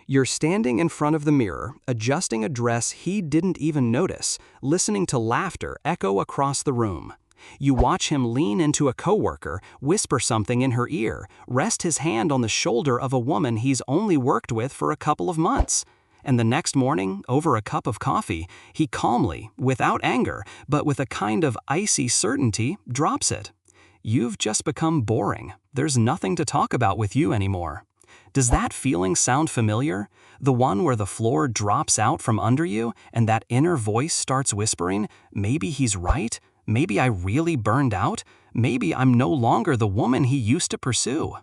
You're standing in front of the mirror, adjusting a dress he didn't even notice, listening to laughter echo across the room. You watch him lean into a coworker, whisper something in her ear, rest his hand on the shoulder of a woman he's only worked with for a couple of months. And the next morning, over a cup of coffee, he calmly, without anger, but with a kind of icy certainty, drops it. You've just become boring. There's nothing to talk about with you anymore. Does that feeling sound familiar? The one where the floor drops out from under you and that inner voice starts whispering, maybe he's right? Maybe I really burned out? Maybe I'm no longer the woman he used to pursue.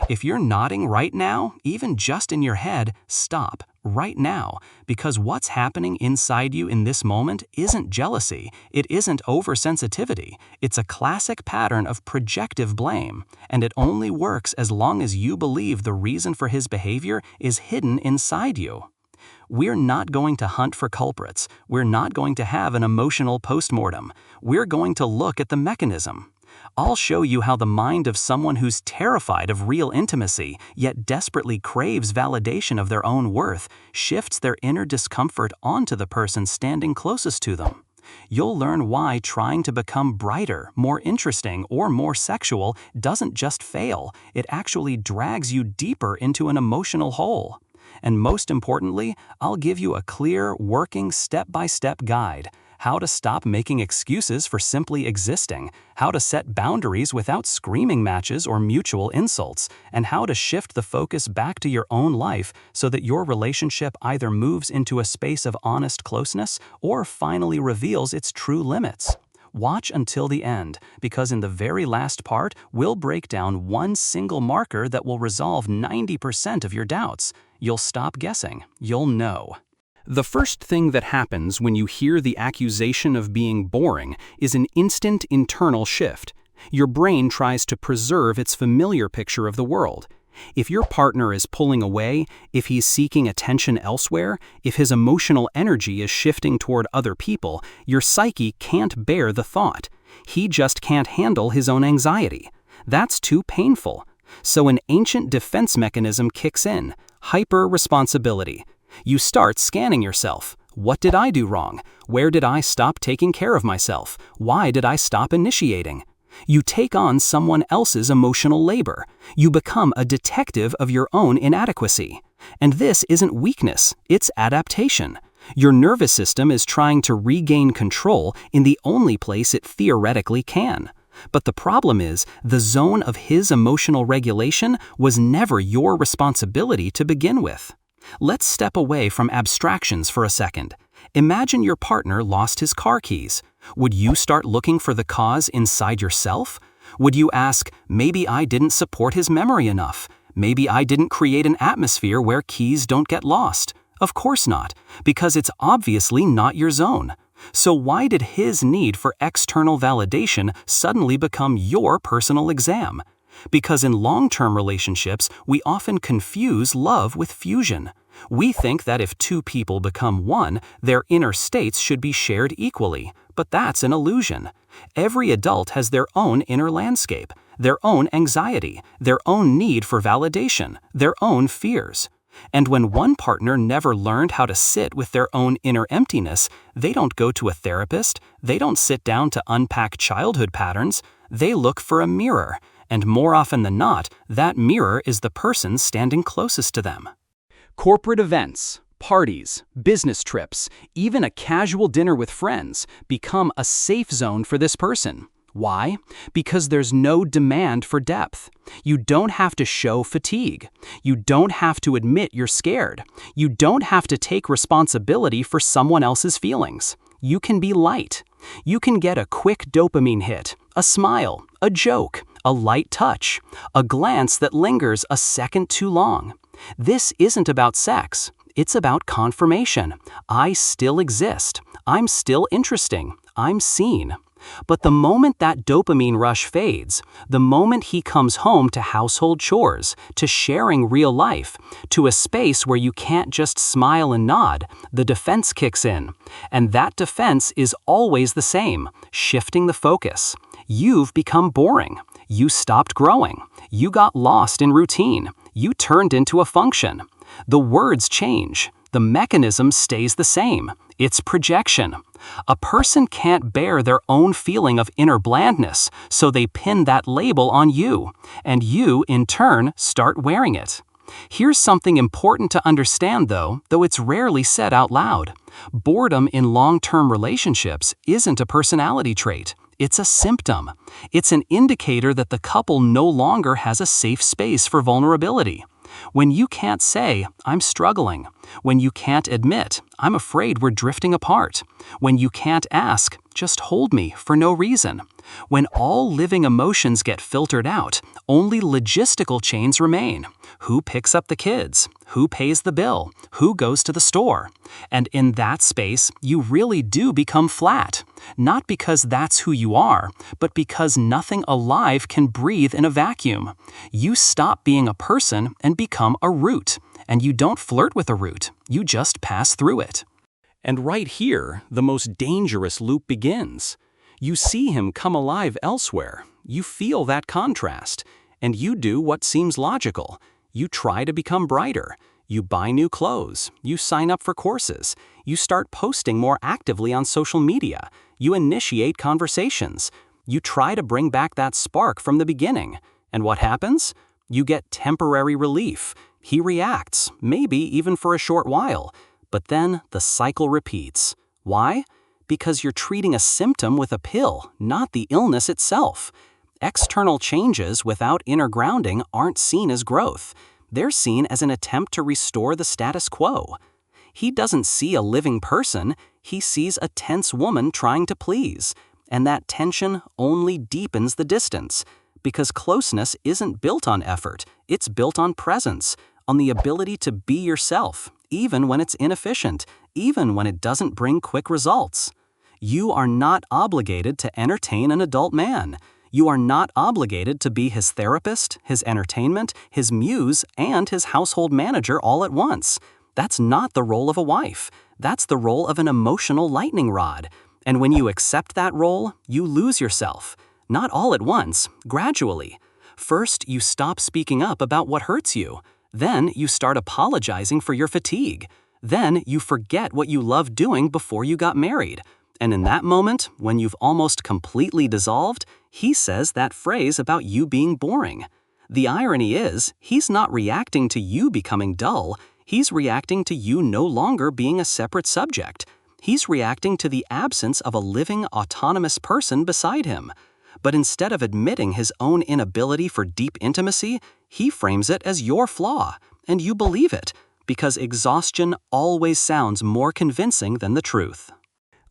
If you're nodding right now, even just in your head, stop right now, because what's happening inside you in this moment isn't jealousy, it isn't oversensitivity, it's a classic pattern of projective blame, and it only works as long as you believe the reason for his behavior is hidden inside you. We're not going to hunt for culprits, we're not going to have an emotional postmortem, we're going to look at the mechanism. I'll show you how the mind of someone who's terrified of real intimacy, yet desperately craves validation of their own worth, shifts their inner discomfort onto the person standing closest to them. You'll learn why trying to become brighter, more interesting, or more sexual doesn't just fail, it actually drags you deeper into an emotional hole. And most importantly, I'll give you a clear, working, step-by-step guide. How to stop making excuses for simply existing, how to set boundaries without screaming matches or mutual insults, and how to shift the focus back to your own life so that your relationship either moves into a space of honest closeness or finally reveals its true limits. Watch until the end, because in the very last part, we'll break down one single marker that will resolve 90% of your doubts. You'll stop guessing. You'll know. The first thing that happens when you hear the accusation of being boring is an instant internal shift. Your brain tries to preserve its familiar picture of the world. If your partner is pulling away, if he's seeking attention elsewhere, if his emotional energy is shifting toward other people, your psyche can't bear the thought. He just can't handle his own anxiety. That's too painful. So an ancient defense mechanism kicks in: hyper-responsibility. You start scanning yourself. What did I do wrong? Where did I stop taking care of myself? Why did I stop initiating? You take on someone else's emotional labor. You become a detective of your own inadequacy. And this isn't weakness, it's adaptation. Your nervous system is trying to regain control in the only place it theoretically can. But the problem is, the zone of his emotional regulation was never your responsibility to begin with. Let's step away from abstractions for a second. Imagine your partner lost his car keys. Would you start looking for the cause inside yourself? Would you ask, maybe I didn't support his memory enough? Maybe I didn't create an atmosphere where keys don't get lost? Of course not, because it's obviously not your zone. So why did his need for external validation suddenly become your personal exam? Because in long-term relationships, we often confuse love with fusion. We think that if two people become one, their inner states should be shared equally, but that's an illusion. Every adult has their own inner landscape, their own anxiety, their own need for validation, their own fears. And when one partner never learned how to sit with their own inner emptiness, they don't go to a therapist, they don't sit down to unpack childhood patterns, they look for a mirror. And more often than not, that mirror is the person standing closest to them. Corporate events, parties, business trips, even a casual dinner with friends become a safe zone for this person. Why? Because there's no demand for depth. You don't have to show fatigue. You don't have to admit you're scared. You don't have to take responsibility for someone else's feelings. You can be light. You can get a quick dopamine hit, a smile, a joke, a light touch, a glance that lingers a second too long. This isn't about sex. It's about confirmation. I still exist. I'm still interesting. I'm seen. But the moment that dopamine rush fades, the moment he comes home to household chores, to sharing real life, to a space where you can't just smile and nod, the defense kicks in. And that defense is always the same, shifting the focus. You've become boring. You stopped growing. You got lost in routine. You turned into a function. The words change. The mechanism stays the same. It's projection. A person can't bear their own feeling of inner blandness, so they pin that label on you, and you, in turn, start wearing it. Here's something important to understand though it's rarely said out loud. Boredom in long-term relationships isn't a personality trait. It's a symptom. It's an indicator that the couple no longer has a safe space for vulnerability. When you can't say, "I'm struggling," when you can't admit, "I'm afraid we're drifting apart," when you can't ask, "Just hold me," for no reason. When all living emotions get filtered out, only logistical chains remain. Who picks up the kids? Who pays the bill? Who goes to the store? And in that space, you really do become flat. Not because that's who you are, but because nothing alive can breathe in a vacuum. You stop being a person and become a root. And you don't flirt with a root, you just pass through it. And right here, the most dangerous loop begins. You see him come alive elsewhere, you feel that contrast, and you do what seems logical. You try to become brighter, you buy new clothes, you sign up for courses, you start posting more actively on social media, you initiate conversations, you try to bring back that spark from the beginning. And what happens? You get temporary relief. He reacts, maybe even for a short while, but then the cycle repeats. Why? Because you're treating a symptom with a pill, not the illness itself. External changes without inner grounding aren't seen as growth. They're seen as an attempt to restore the status quo. He doesn't see a living person, he sees a tense woman trying to please. And that tension only deepens the distance. Because closeness isn't built on effort, it's built on presence, on the ability to be yourself, even when it's inefficient, even when it doesn't bring quick results. You are not obligated to entertain an adult man. You are not obligated to be his therapist, his entertainment, his muse, and his household manager all at once. That's not the role of a wife. That's the role of an emotional lightning rod. And when you accept that role, you lose yourself. Not all at once, gradually. First, you stop speaking up about what hurts you. Then you start apologizing for your fatigue. Then you forget what you loved doing before you got married. And in that moment, when you've almost completely dissolved, he says that phrase about you being boring. The irony is, he's not reacting to you becoming dull. He's reacting to you no longer being a separate subject. He's reacting to the absence of a living, autonomous person beside him. But instead of admitting his own inability for deep intimacy, he frames it as your flaw, and you believe it, because exhaustion always sounds more convincing than the truth.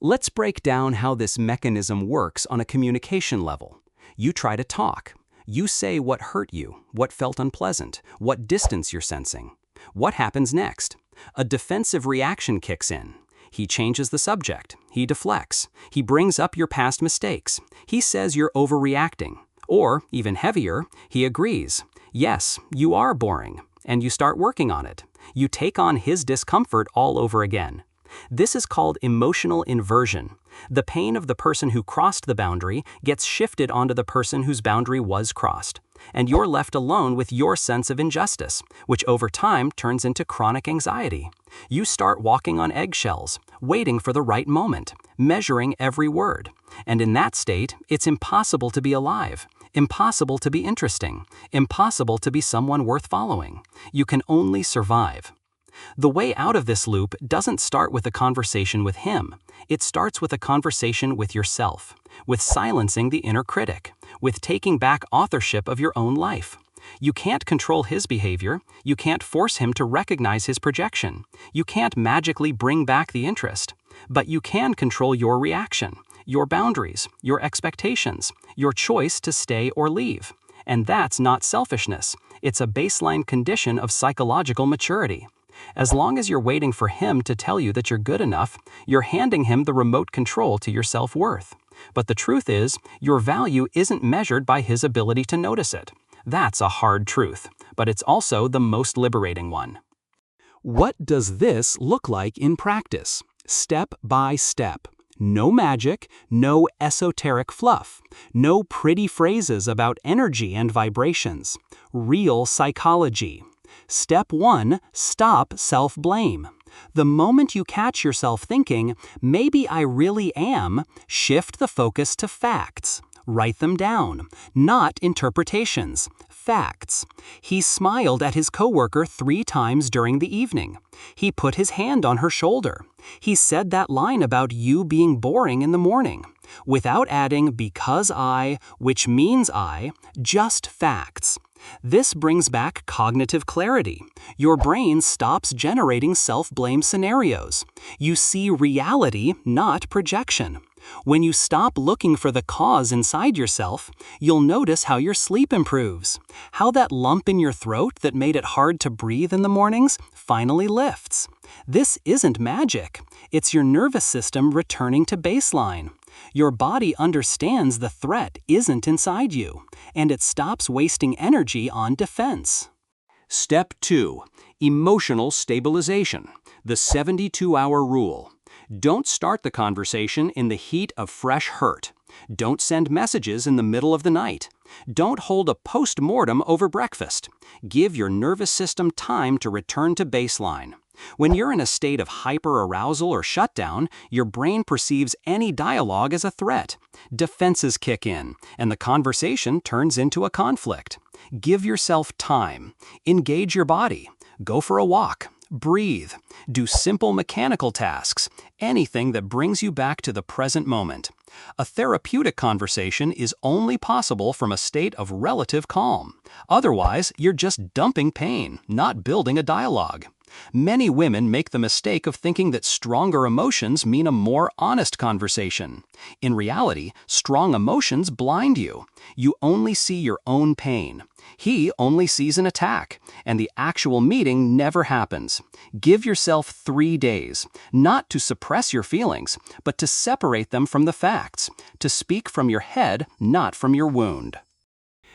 Let's break down how this mechanism works on a communication level. You try to talk. You say what hurt you, what felt unpleasant, what distance you're sensing. What happens next? A defensive reaction kicks in. He changes the subject. He deflects. He brings up your past mistakes. He says you're overreacting. Or, even heavier, he agrees. Yes, you are boring. And you start working on it. You take on his discomfort all over again. This is called emotional inversion. The pain of the person who crossed the boundary gets shifted onto the person whose boundary was crossed. And you're left alone with your sense of injustice, which over time turns into chronic anxiety. You start walking on eggshells, waiting for the right moment, measuring every word. And in that state, it's impossible to be alive, impossible to be interesting, impossible to be someone worth following. You can only survive. The way out of this loop doesn't start with a conversation with him. It starts with a conversation with yourself, with silencing the inner critic, with taking back authorship of your own life. You can't control his behavior. You can't force him to recognize his projection. You can't magically bring back the interest. But you can control your reaction, your boundaries, your expectations, your choice to stay or leave. And that's not selfishness. It's a baseline condition of psychological maturity. As long as you're waiting for him to tell you that you're good enough, you're handing him the remote control to your self-worth. But the truth is, your value isn't measured by his ability to notice it. That's a hard truth, but it's also the most liberating one. What does this look like in practice? Step by step. No magic, no esoteric fluff, no pretty phrases about energy and vibrations. Real psychology. Step 1. Stop self-blame. The moment you catch yourself thinking, maybe I really am, shift the focus to facts. Write them down, not interpretations, facts. He smiled at his coworker 3 times during the evening. He put his hand on her shoulder. He said that line about you being boring in the morning. Without adding because I, which means I, just facts. This brings back cognitive clarity. Your brain stops generating self-blame scenarios. You see reality, not projection. When you stop looking for the cause inside yourself, you'll notice how your sleep improves, how that lump in your throat that made it hard to breathe in the mornings finally lifts. This isn't magic. It's your nervous system returning to baseline. Your body understands the threat isn't inside you, and it stops wasting energy on defense. Step 2. Emotional stabilization, the 72-hour rule. Don't start the conversation in the heat of fresh hurt. Don't send messages in the middle of the night. Don't hold a post-mortem over breakfast. Give your nervous system time to return to baseline. When you're in a state of hyper-arousal or shutdown, your brain perceives any dialogue as a threat. Defenses kick in, and the conversation turns into a conflict. Give yourself time. Engage your body. Go for a walk. Breathe. Do simple mechanical tasks, anything that brings you back to the present moment. A therapeutic conversation is only possible from a state of relative calm. Otherwise, you're just dumping pain, not building a dialogue. Many women make the mistake of thinking that stronger emotions mean a more honest conversation. In reality, strong emotions blind you. You only see your own pain. He only sees an attack, and the actual meeting never happens. Give yourself 3 days, not to suppress your feelings, but to separate them from the facts, to speak from your head, not from your wound.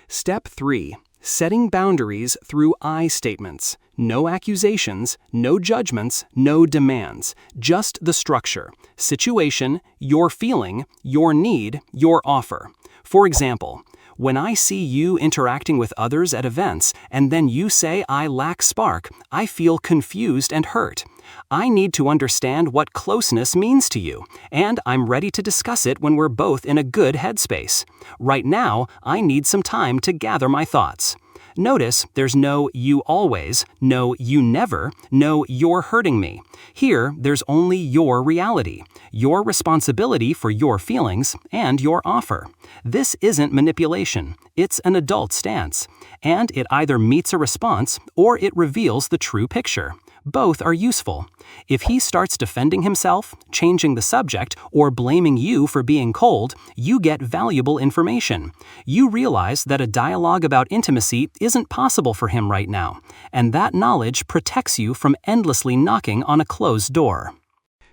Step 3. Setting boundaries through I statements. No accusations, no judgments, no demands. Just the structure, situation, your feeling, your need, your offer. For example, when I see you interacting with others at events and then you say I lack spark, I feel confused and hurt. I need to understand what closeness means to you, and I'm ready to discuss it when we're both in a good headspace. Right now, I need some time to gather my thoughts. Notice there's no you always, no you never, no you're hurting me. Here, there's only your reality, your responsibility for your feelings, and your offer. This isn't manipulation, it's an adult stance, and it either meets a response or it reveals the true picture. Both are useful. If he starts defending himself, changing the subject, or blaming you for being cold, you get valuable information. You realize that a dialogue about intimacy isn't possible for him right now, and that knowledge protects you from endlessly knocking on a closed door.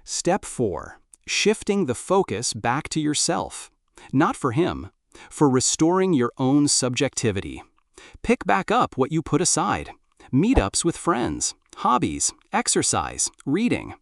Step 4. Shifting the focus back to yourself. Not for him, for restoring your own subjectivity. Pick back up what you put aside. Meetups with friends. Hobbies, exercise, reading.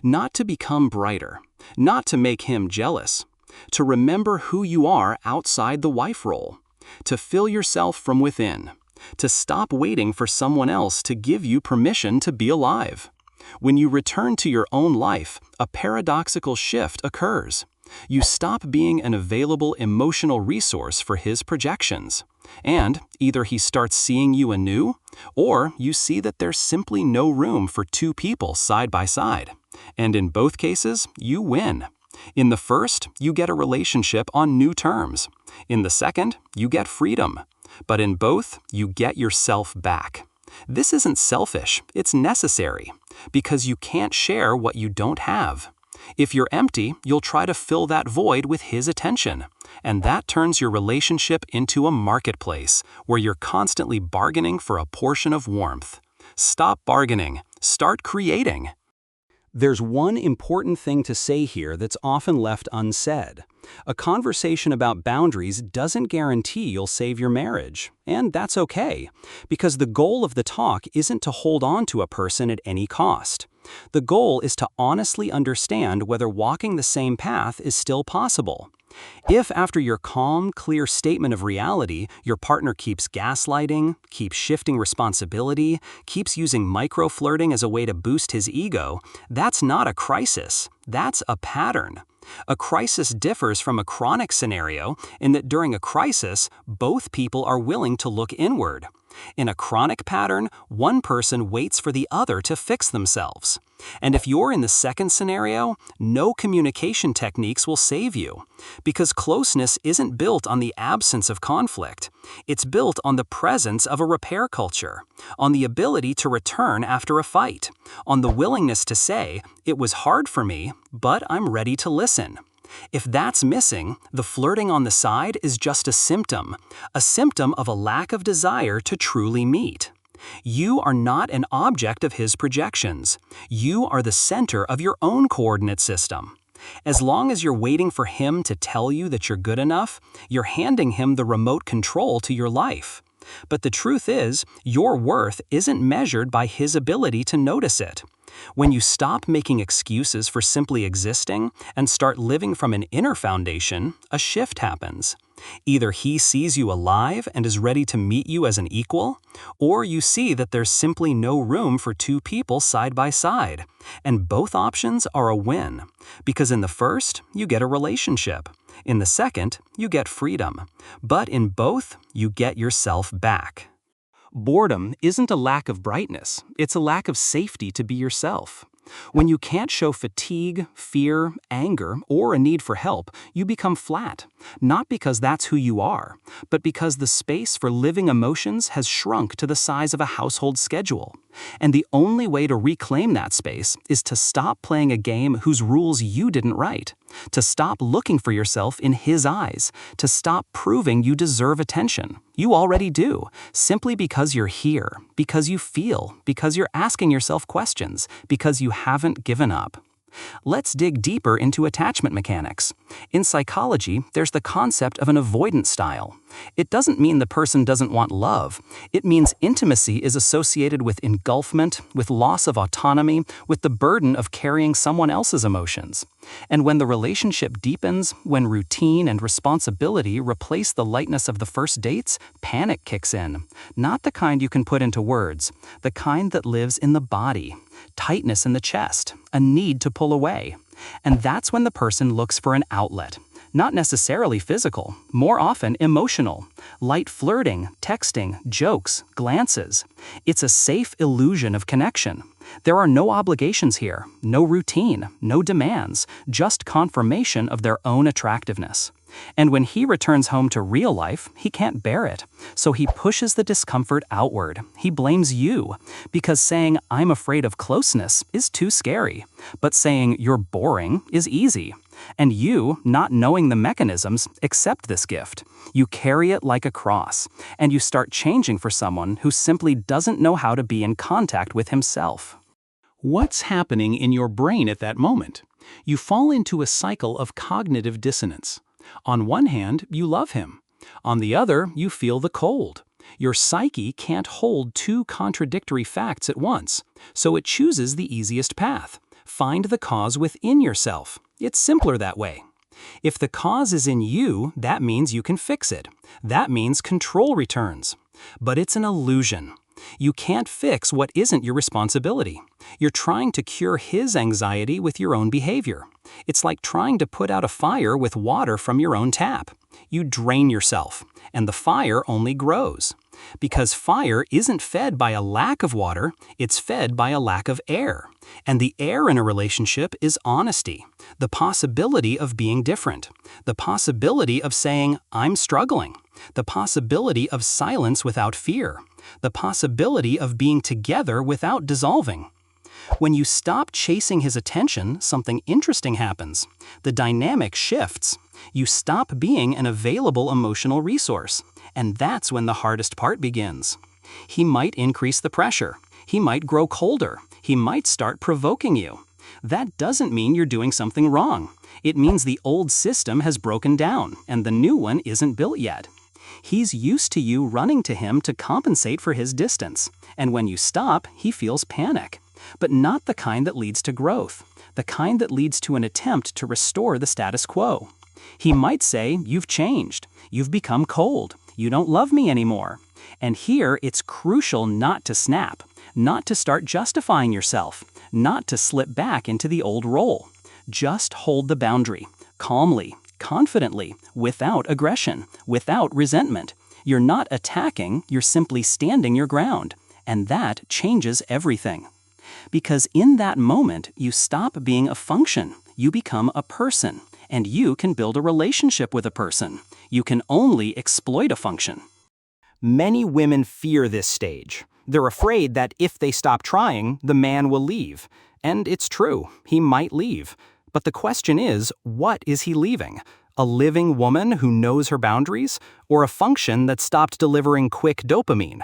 Not to become brighter, not to make him jealous. To remember who you are outside the wife role. To fill yourself from within. To stop waiting for someone else to give you permission to be alive. When you return to your own life, a paradoxical shift occurs. You stop being an available emotional resource for his projections. And either he starts seeing you anew, or you see that there's simply no room for 2 people side by side. And in both cases, you win. In the first, you get a relationship on new terms. In the second, you get freedom. But in both, you get yourself back. This isn't selfish, it's necessary, because you can't share what you don't have. If you're empty, you'll try to fill that void with his attention, and that turns your relationship into a marketplace where you're constantly bargaining for a portion of warmth. Stop bargaining. Start creating. There's one important thing to say here that's often left unsaid. A conversation about boundaries doesn't guarantee you'll save your marriage, and that's okay, because the goal of the talk isn't to hold on to a person at any cost. The goal is to honestly understand whether walking the same path is still possible. If after your calm, clear statement of reality, your partner keeps gaslighting, keeps shifting responsibility, keeps using micro-flirting as a way to boost his ego, that's not a crisis, that's a pattern. A crisis differs from a chronic scenario in that during a crisis, both people are willing to look inward. In a chronic pattern, one person waits for the other to fix themselves. And if you're in the second scenario, no communication techniques will save you. Because closeness isn't built on the absence of conflict. It's built on the presence of a repair culture, on the ability to return after a fight, on the willingness to say, "It was hard for me, but I'm ready to listen." If that's missing, the flirting on the side is just a symptom of a lack of desire to truly meet. You are not an object of his projections. You are the center of your own coordinate system. As long as you're waiting for him to tell you that you're good enough, you're handing him the remote control to your life. But the truth is, your worth isn't measured by his ability to notice it. When you stop making excuses for simply existing and start living from an inner foundation, a shift happens. Either he sees you alive and is ready to meet you as an equal, or you see that there's simply no room for two people side by side. And both options are a win, because in the first, you get a relationship. In the second, you get freedom. But in both, you get yourself back. Boredom isn't a lack of brightness, it's a lack of safety to be yourself. When you can't show fatigue, fear, anger, or a need for help, you become flat. Not because that's who you are, but because the space for living emotions has shrunk to the size of a household schedule. And the only way to reclaim that space is to stop playing a game whose rules you didn't write, to stop looking for yourself in his eyes, to stop proving you deserve attention. You already do, simply because you're here, because you feel, because you're asking yourself questions, because you haven't given up. Let's dig deeper into attachment mechanics. In psychology, there's the concept of an avoidance style. It doesn't mean the person doesn't want love. It means intimacy is associated with engulfment, with loss of autonomy, with the burden of carrying someone else's emotions. And when the relationship deepens, when routine and responsibility replace the lightness of the first dates, panic kicks in. Not the kind you can put into words, the kind that lives in the body. Tightness in the chest, a need to pull away. And that's when the person looks for an outlet. Not necessarily physical, more often emotional. Light flirting, texting, jokes, glances. It's a safe illusion of connection. There are no obligations here, no routine, no demands, just confirmation of their own attractiveness. And when he returns home to real life, he can't bear it. So he pushes the discomfort outward. He blames you, because saying, "I'm afraid of closeness," is too scary. But saying, "You're boring," is easy. And you, not knowing the mechanisms, accept this gift. You carry it like a cross, and you start changing for someone who simply doesn't know how to be in contact with himself. What's happening in your brain at that moment? You fall into a cycle of cognitive dissonance. On one hand, you love him. On the other, you feel the cold. Your psyche can't hold two contradictory facts at once, so it chooses the easiest path. Find the cause within yourself. It's simpler that way. If the cause is in you, that means you can fix it. That means control returns. But it's an illusion. You can't fix what isn't your responsibility. You're trying to cure his anxiety with your own behavior. It's like trying to put out a fire with water from your own tap. You drain yourself, and the fire only grows. Because fire isn't fed by a lack of water, it's fed by a lack of air. And the air in a relationship is honesty, the possibility of being different, the possibility of saying, "I'm struggling," the possibility of silence without fear, the possibility of being together without dissolving. When you stop chasing his attention, something interesting happens. The dynamic shifts. You stop being an available emotional resource. And that's when the hardest part begins. He might increase the pressure. He might grow colder. He might start provoking you. That doesn't mean you're doing something wrong. It means the old system has broken down and the new one isn't built yet. He's used to you running to him to compensate for his distance. And when you stop, he feels panic. But not the kind that leads to growth. The kind that leads to an attempt to restore the status quo. He might say, "You've changed. You've become cold. You don't love me anymore." And here it's crucial not to snap, not to start justifying yourself, not to slip back into the old role. Just hold the boundary, calmly, confidently, without aggression, without resentment. You're not attacking, you're simply standing your ground. And that changes everything. Because in that moment, you stop being a function, you become a person, and you can build a relationship with a person. You can only exploit a function. Many women fear this stage. They're afraid that if they stop trying, the man will leave. And it's true, he might leave. But the question is, what is he leaving? A living woman who knows her boundaries, or a function that stopped delivering quick dopamine?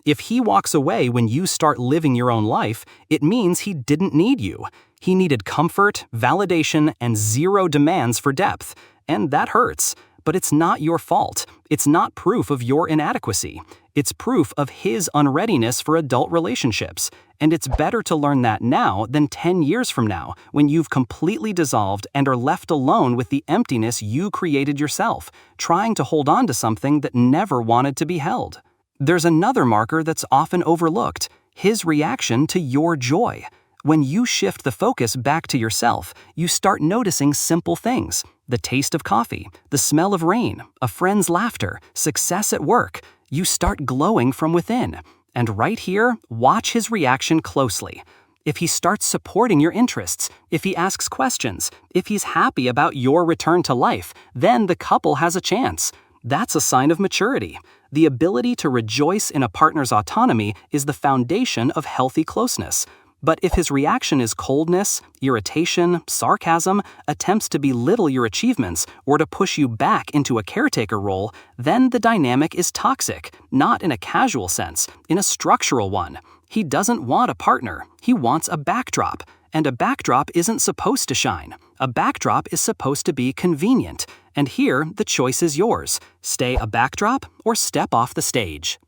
If he walks away when you start living your own life, it means he didn't need you. He needed comfort, validation, and zero demands for depth. And that hurts. But it's not your fault. It's not proof of your inadequacy. It's proof of his unreadiness for adult relationships. And it's better to learn that now than 10 years from now, when you've completely dissolved and are left alone with the emptiness you created yourself, trying to hold on to something that never wanted to be held. There's another marker that's often overlooked: his reaction to your joy. When you shift the focus back to yourself, you start noticing simple things: the taste of coffee, the smell of rain, a friend's laughter, success at work. You start glowing from within. And right here, watch his reaction closely. If he starts supporting your interests, if he asks questions, if he's happy about your return to life, then the couple has a chance. That's a sign of maturity. The ability to rejoice in a partner's autonomy is the foundation of healthy closeness. But if his reaction is coldness, irritation, sarcasm, attempts to belittle your achievements, or to push you back into a caretaker role, then the dynamic is toxic, not in a casual sense, in a structural one. He doesn't want a partner, he wants a backdrop. And a backdrop isn't supposed to shine. A backdrop is supposed to be convenient. And here, the choice is yours. Stay a backdrop or step off the stage.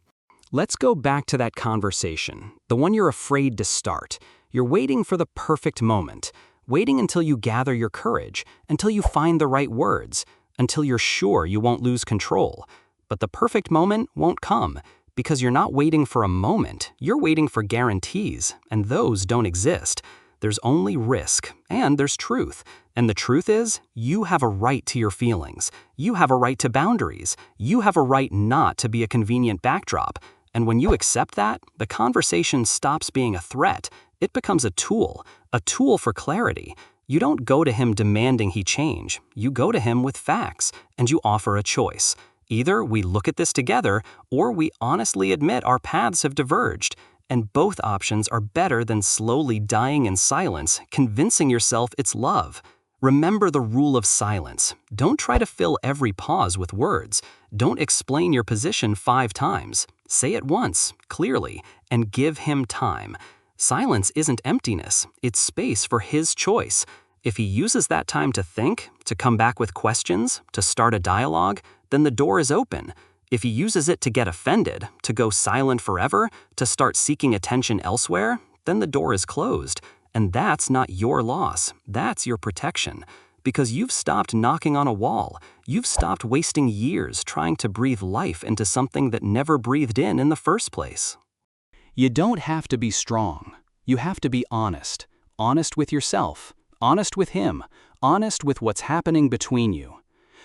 Let's go back to that conversation, the one you're afraid to start. You're waiting for the perfect moment, waiting until you gather your courage, until you find the right words, until you're sure you won't lose control. But the perfect moment won't come, because you're not waiting for a moment, you're waiting for guarantees, and those don't exist. There's only risk, and there's truth. And the truth is, you have a right to your feelings. You have a right to boundaries. You have a right not to be a convenient backdrop. And when you accept that, the conversation stops being a threat. It becomes a tool for clarity. You don't go to him demanding he change. You go to him with facts, and you offer a choice. Either we look at this together, or we honestly admit our paths have diverged. And both options are better than slowly dying in silence, convincing yourself it's love. Remember the rule of silence. Don't try to fill every pause with words. Don't explain your position 5 times. Say it once, clearly, and give him time. Silence isn't emptiness, it's space for his choice. If he uses that time to think, to come back with questions, to start a dialogue, then the door is open. If he uses it to get offended, to go silent forever, to start seeking attention elsewhere, then the door is closed. And that's not your loss, that's your protection. Because you've stopped knocking on a wall. You've stopped wasting years trying to breathe life into something that never breathed in the first place. You don't have to be strong. You have to be honest. Honest with yourself. Honest with him. Honest with what's happening between you.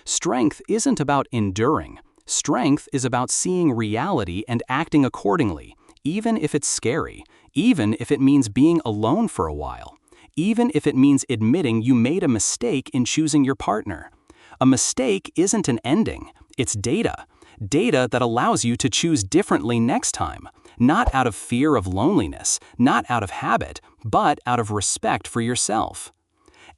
Strength isn't about enduring. Strength is about seeing reality and acting accordingly, even if it's scary, even if it means being alone for a while, even if it means admitting you made a mistake in choosing your partner. A mistake isn't an ending, it's data. Data that allows you to choose differently next time, not out of fear of loneliness, not out of habit, but out of respect for yourself.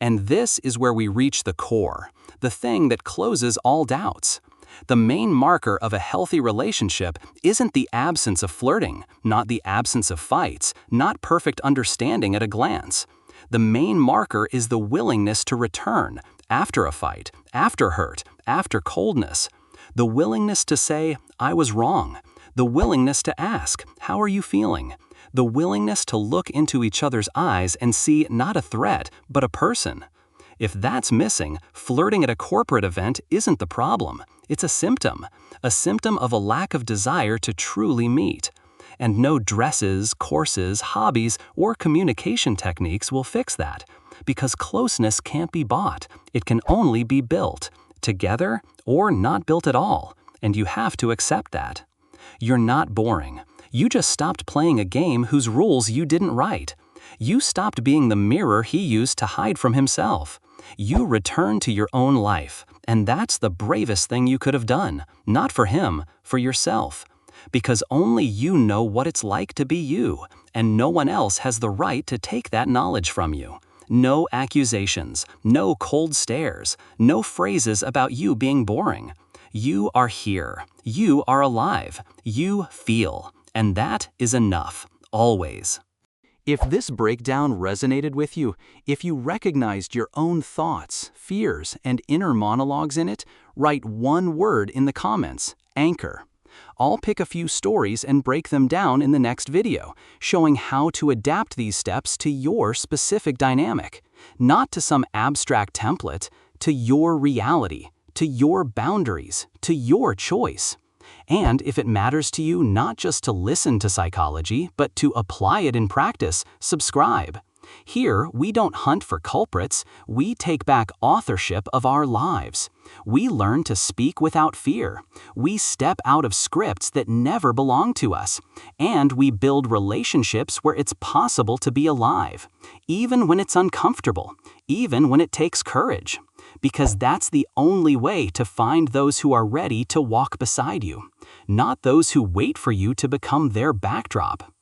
And this is where we reach the core, the thing that closes all doubts. The main marker of a healthy relationship isn't the absence of flirting, not the absence of fights, not perfect understanding at a glance. The main marker is the willingness to return, after a fight, after hurt, after coldness. The willingness to say, "I was wrong." The willingness to ask, "How are you feeling?" The willingness to look into each other's eyes and see not a threat, but a person. If that's missing, flirting at a corporate event isn't the problem. It's a symptom of a lack of desire to truly meet. And no dresses, courses, hobbies, or communication techniques will fix that. Because closeness can't be bought, it can only be built, together or not built at all, and you have to accept that. You're not boring. You just stopped playing a game whose rules you didn't write. You stopped being the mirror he used to hide from himself. You returned to your own life, and that's the bravest thing you could have done, not for him, for yourself. Because only you know what it's like to be you, and no one else has the right to take that knowledge from you. No accusations, no cold stares, no phrases about you being boring. You are here. You are alive. You feel. And that is enough, always. If this breakdown resonated with you, if you recognized your own thoughts, fears, and inner monologues in it, write one word in the comments: anchor. I'll pick a few stories and break them down in the next video, showing how to adapt these steps to your specific dynamic, not to some abstract template, to your reality, to your boundaries, to your choice. And if it matters to you not just to listen to psychology, but to apply it in practice, subscribe. Here, we don't hunt for culprits, we take back authorship of our lives. We learn to speak without fear. We step out of scripts that never belong to us. And we build relationships where it's possible to be alive, even when it's uncomfortable, even when it takes courage. Because that's the only way to find those who are ready to walk beside you, not those who wait for you to become their backdrop.